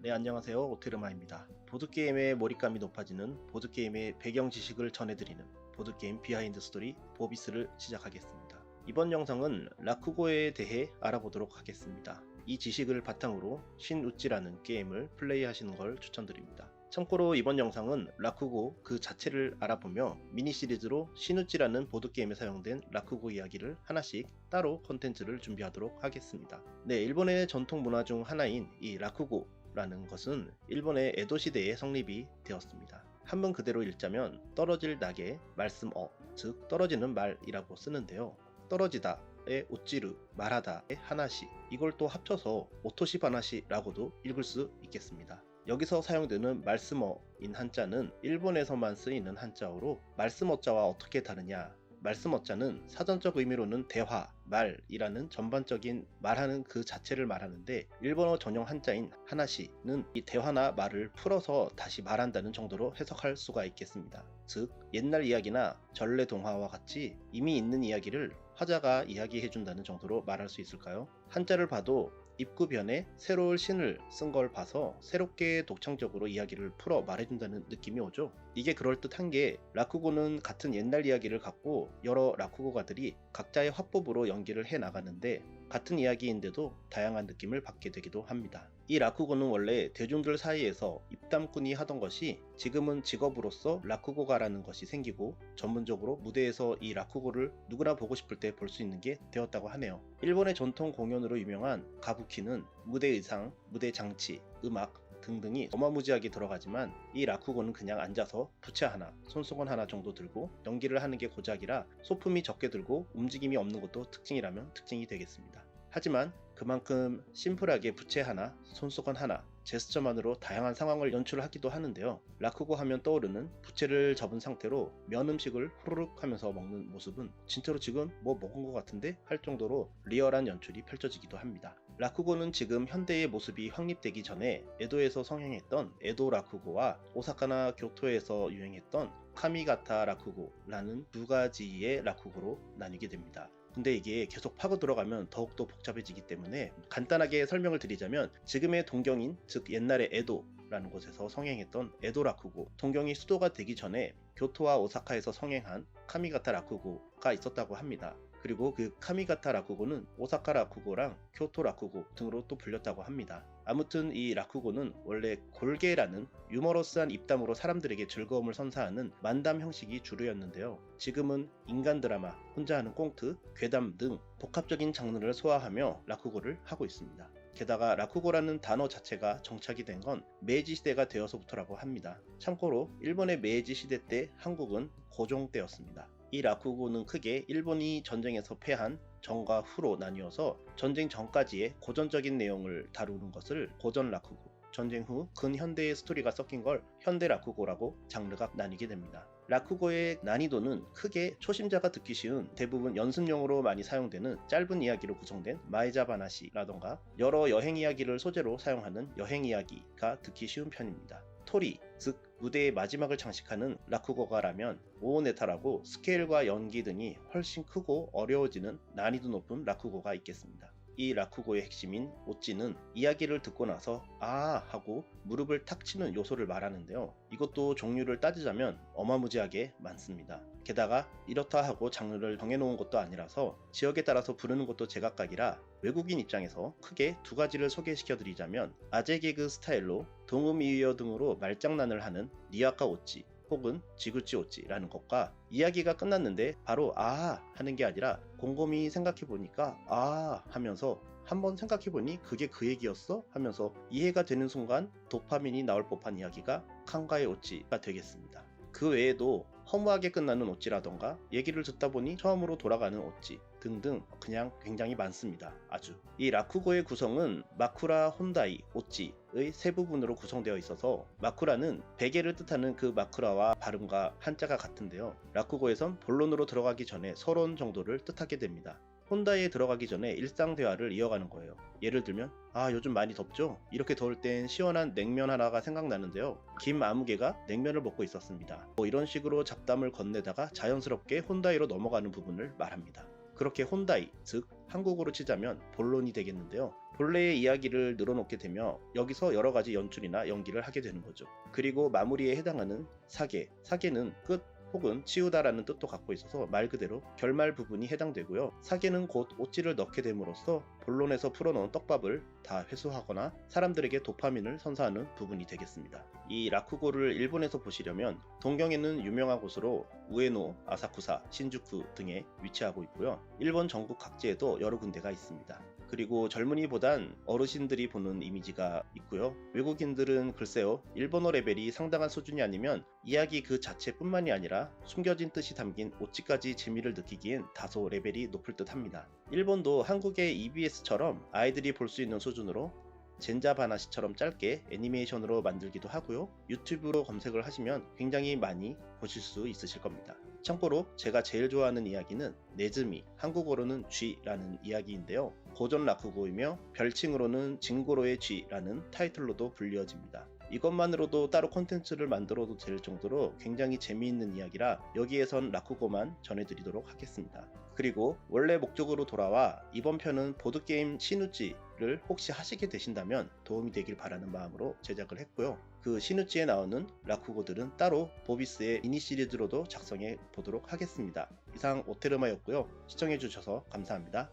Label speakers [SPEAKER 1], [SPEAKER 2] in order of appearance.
[SPEAKER 1] 네, 안녕하세요. 오테르마입니다. 보드게임의 몰입감이 높아지는 보드게임의 배경 지식을 전해드리는 보드게임 비하인드 스토리 보비스를 시작하겠습니다. 이번 영상은 라쿠고에 대해 알아보도록 하겠습니다. 이 지식을 바탕으로 신우찌라는 게임을 플레이하시는 걸 추천드립니다. 참고로 이번 영상은 라쿠고 그 자체를 알아보며 미니 시리즈로 신우찌라는 보드게임에 사용된 라쿠고 이야기를 하나씩 따로 컨텐츠를 준비하도록 하겠습니다. 네, 일본의 전통 문화 중 하나인 이 라쿠고 라는 것은 일본의 에도 시대에 성립이 되었습니다. 한문 그대로 읽자면 떨어질 낙에 말씀어, 즉 떨어지는 말이라고 쓰는데요. 떨어지다의 오찌르, 말하다의 하나시, 이걸 또 합쳐서 오토시바나시라고도 읽을 수 있겠습니다. 여기서 사용되는 말씀어인 한자는 일본에서만 쓰이는 한자어로 말씀어자와 어떻게 다르냐? 말씀어자는 사전적 의미로는 대화, 말이라는 전반적인 말하는 그 자체를 말하는데 일본어 전용 한자인 하나시는 이 대화나 말을 풀어서 다시 말한다는 정도로 해석할 수가 있겠습니다. 즉 옛날 이야기나 전래 동화와 같이 이미 있는 이야기를 화자가 이야기해준다는 정도로 말할 수 있을까요? 한자를 봐도 입구변에 새로운 신을 쓴 걸 봐서 새롭게 독창적으로 이야기를 풀어 말해준다는 느낌이 오죠. 이게 그럴듯한 게 라쿠고는 같은 옛날 이야기를 갖고 여러 라쿠고가들이 각자의 화법으로 연기를 해 나가는데 같은 이야기인데도 다양한 느낌을 받게 되기도 합니다. 이 라쿠고는 원래 대중들 사이에서 입담꾼이 하던 것이 지금은 직업으로서 라쿠고가라는 것이 생기고 전문적으로 무대에서 이 라쿠고를 누구나 보고 싶을 때 볼 수 있는 게 되었다고 하네요. 일본의 전통 공연으로 유명한 가부키는 무대 의상, 무대 장치, 음악 등등이 어마무지하게 들어가지만 이 라쿠고는 그냥 앉아서 부채 하나, 손수건 하나 정도 들고 연기를 하는 게 고작이라 소품이 적게 들고 움직임이 없는 것도 특징이라면 특징이 되겠습니다. 하지만 그만큼 심플하게 부채 하나, 손수건 하나, 제스처만으로 다양한 상황을 연출하기도 하는데요. 라쿠고 하면 떠오르는 부채를 접은 상태로 면 음식을 후루룩 하면서 먹는 모습은 진짜로 지금 뭐 먹은 것 같은데 할 정도로 리얼한 연출이 펼쳐지기도 합니다. 라쿠고는 지금 현대의 모습이 확립되기 전에 에도에서 성행했던 에도 라쿠고와 오사카나 교토에서 유행했던 카미가타 라쿠고라는 두 가지의 라쿠고로 나뉘게 됩니다. 근데 이게 계속 파고 들어가면 더욱더 복잡해지기 때문에 간단하게 설명을 드리자면 지금의 동경인, 즉 옛날의 에도라는 곳에서 성행했던 에도 라쿠고, 동경이 수도가 되기 전에 교토와 오사카에서 성행한 카미가타 라쿠고가 있었다고 합니다. 그리고 그 카미가타 라쿠고는 오사카 라쿠고랑 교토 라쿠고 등으로 또 불렸다고 합니다. 아무튼 이 라쿠고는 원래 골게라는 유머러스한 입담으로 사람들에게 즐거움을 선사하는 만담 형식이 주류였는데요. 지금은 인간 드라마, 혼자 하는 꽁트, 괴담 등 복합적인 장르를 소화하며 라쿠고를 하고 있습니다. 게다가 라쿠고라는 단어 자체가 정착이 된 건 메이지 시대가 되어서부터라고 합니다. 참고로 일본의 메이지 시대 때 한국은 고종 때였습니다. 이 라쿠고는 크게 일본이 전쟁에서 패한 전과 후로 나뉘어서 전쟁 전까지의 고전적인 내용을 다루는 것을 고전 라쿠고, 전쟁 후 근현대의 스토리가 섞인 걸 현대 라쿠고라고 장르가 나뉘게 됩니다. 라쿠고의 난이도는 크게 초심자가 듣기 쉬운 대부분 연습용으로 많이 사용되는 짧은 이야기로 구성된 마에자바나시라던가 여러 여행 이야기를 소재로 사용하는 여행 이야기가 듣기 쉬운 편입니다. 토리, 즉 무대의 마지막을 장식하는 라쿠고가라면 오오네타라고 스케일과 연기 등이 훨씬 크고 어려워지는 난이도 높은 라쿠고가 있겠습니다. 이 라쿠고의 핵심인 오찌는 이야기를 듣고 나서 아 하고 무릎을 탁 치는 요소를 말하는데요. 이것도 종류를 따지자면 어마무지하게 많습니다. 게다가 이렇다 하고 장르를 정해놓은 것도 아니라서 지역에 따라서 부르는 것도 제각각이라 외국인 입장에서 크게 두 가지를 소개시켜드리자면 아재 개그 스타일로 동음이의어 등으로 말장난을 하는 니아카 오찌 혹은 지구치 오찌라는 것과 이야기가 끝났는데 바로 아 하는 게 아니라 곰곰이 생각해보니까 아 하면서 한번 생각해보니 그게 그 얘기였어? 하면서 이해가 되는 순간 도파민이 나올 법한 이야기가 칸가의 오찌가 되겠습니다. 그 외에도 허무하게 끝나는 오찌라던가 얘기를 듣다 보니 처음으로 돌아가는 오찌 등등 그냥 굉장히 많습니다. 아주. 이 라쿠고의 구성은 마쿠라, 혼다이, 오찌의 세 부분으로 구성되어 있어서 마쿠라는 베개를 뜻하는 그 마쿠라와 발음과 한자가 같은데요. 라쿠고에선 본론으로 들어가기 전에 서론 정도를 뜻하게 됩니다. 혼다이에 들어가기 전에 일상 대화를 이어가는 거예요. 예를 들면 아 요즘 많이 덥죠? 이렇게 더울 땐 시원한 냉면 하나가 생각나는데요. 김 아무개가 냉면을 먹고 있었습니다. 이런 식으로 잡담을 건네다가 자연스럽게 혼다이로 넘어가는 부분을 말합니다. 그렇게 혼다이, 즉 한국어로 치자면 본론이 되겠는데요. 본래의 이야기를 늘어놓게 되며 여기서 여러가지 연출이나 연기를 하게 되는 거죠. 그리고 마무리에 해당하는 사계, 사계는 끝 혹은 치우다라는 뜻도 갖고 있어서 말 그대로 결말 부분이 해당되고요. 사계는 곧 오찌를 넣게 됨으로써 본론에서 풀어놓은 떡밥을 다 회수하거나 사람들에게 도파민을 선사하는 부분이 되겠습니다. 이 라쿠고를 일본에서 보시려면 동경에는 유명한 곳으로 우에노, 아사쿠사, 신주쿠 등에 위치하고 있고요. 일본 전국 각지에도 여러 군데가 있습니다. 그리고 젊은이보단 어르신들이 보는 이미지가 있고요. 외국인들은 글쎄요, 일본어 레벨이 상당한 수준이 아니면 이야기 그 자체뿐만이 아니라 숨겨진 뜻이 담긴 오찌까지 재미를 느끼기엔 다소 레벨이 높을 듯 합니다. 일본도 한국의 EBS처럼 아이들이 볼 수 있는 수준으로 젠자바나시처럼 짧게 애니메이션으로 만들기도 하고요. 유튜브로 검색을 하시면 굉장히 많이 보실 수 있으실 겁니다. 참고로 제가 제일 좋아하는 이야기는 네즈미, 한국어로는 쥐라는 이야기인데요. 고전 라쿠고이며 별칭으로는 징고로의 쥐라는 타이틀로도 불리워집니다. 이것만으로도 따로 콘텐츠를 만들어도 될 정도로 굉장히 재미있는 이야기라 여기에선 라쿠고만 전해드리도록 하겠습니다. 그리고 원래 목적으로 돌아와 이번 편은 보드게임 시누지를 혹시 하시게 되신다면 도움이 되길 바라는 마음으로 제작을 했고요. 그 시누지에 나오는 라쿠고들은 따로 보비스의 미니 시리즈로도 작성해 보도록 하겠습니다. 이상 오테르마였고요. 시청해주셔서 감사합니다.